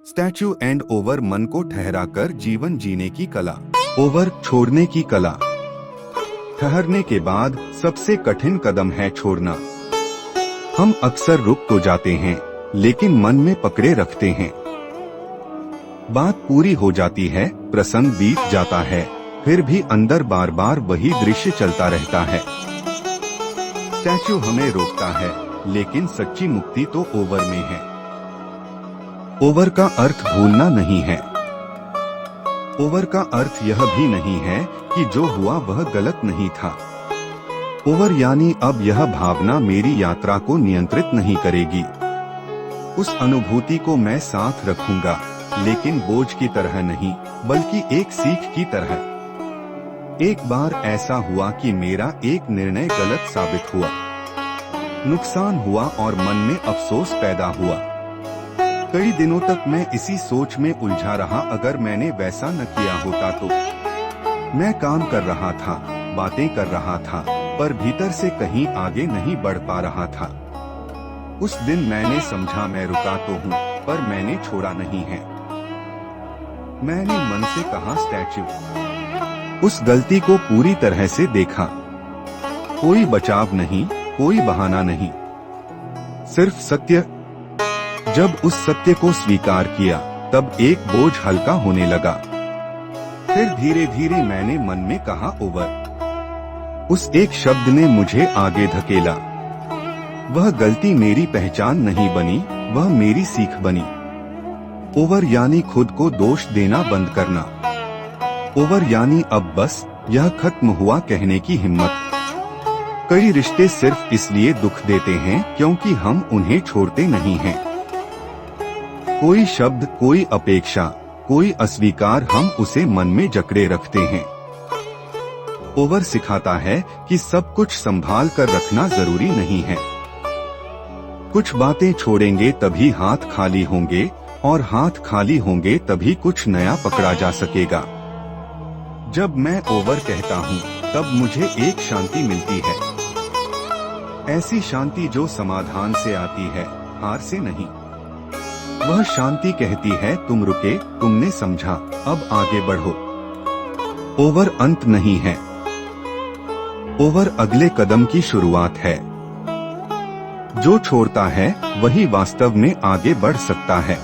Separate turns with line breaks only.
Statue and over मन को ठहराकर जीवन जीने की कला। ओवर छोड़ने की कला। ठहरने के बाद सबसे कठिन कदम है छोड़ना। हम अक्सर रुक तो जाते हैं, लेकिन मन में पकड़े रखते हैं। बात पूरी हो जाती है, प्रसंग बीत जाता है, फिर भी अंदर बार बार वही दृश्य चलता रहता है। स्टैच्यू हमें रोकता है, लेकिन सच्ची मुक्ति तो ओवर में है। ओवर का अर्थ भूलना नहीं है। ओवर का अर्थ यह भी नहीं है कि जो हुआ वह गलत नहीं था। ओवर यानी अब यह भावना मेरी यात्रा को नियंत्रित नहीं करेगी। उस अनुभूति को मैं साथ रखूंगा, लेकिन बोझ की तरह नहीं, बल्कि एक सीख की तरह। एक बार ऐसा हुआ कि मेरा एक निर्णय गलत साबित हुआ। नुकसान हुआ और मन में अफसोस पैदा हुआ। कई दिनों तक मैं इसी सोच में उलझा रहा, अगर मैंने वैसा न किया होता तो। मैं काम कर रहा था, बातें कर रहा था, पर भीतर से कहीं आगे नहीं बढ़ पा रहा था। उस दिन मैंने समझा मैं रुका तो हूँ, पर मैंने छोड़ा नहीं है। मैंने मन से कहा स्टैच्यू। उस गलती को पूरी तरह से देखा। कोई बचाव नहीं, कोई बहाना नहीं, सिर्फ सत्य। जब उस सत्य को स्वीकार किया, तब एक बोझ हल्का होने लगा। फिर धीरे धीरे मैंने मन में कहा ओवर। उस एक शब्द ने मुझे आगे धकेला। वह गलती मेरी पहचान नहीं बनी, वह मेरी सीख बनी। ओवर यानी खुद को दोष देना बंद करना। ओवर यानी अब बस, यह खत्म हुआ कहने की हिम्मत। कई रिश्ते सिर्फ इसलिए दुख देते हैं क्योंकि हम उन्हें छोड़ते नहीं हैं। कोई शब्द, कोई अपेक्षा, कोई अस्वीकार, हम उसे मन में जकड़े रखते हैं। ओवर सिखाता है कि सब कुछ संभाल कर रखना जरूरी नहीं है। कुछ बातें छोड़ेंगे तभी हाथ खाली होंगे, और हाथ खाली होंगे तभी कुछ नया पकड़ा जा सकेगा। जब मैं ओवर कहता हूँ, तब मुझे एक शांति मिलती है। ऐसी शांति जो समाधान से आती है, हार से नहीं। वह शांति कहती है तुम रुके, तुमने समझा, अब आगे बढ़ो। ओवर अंत नहीं है। ओवर अगले कदम की शुरुआत है। जो छोड़ता है वही वास्तव में आगे बढ़ सकता है।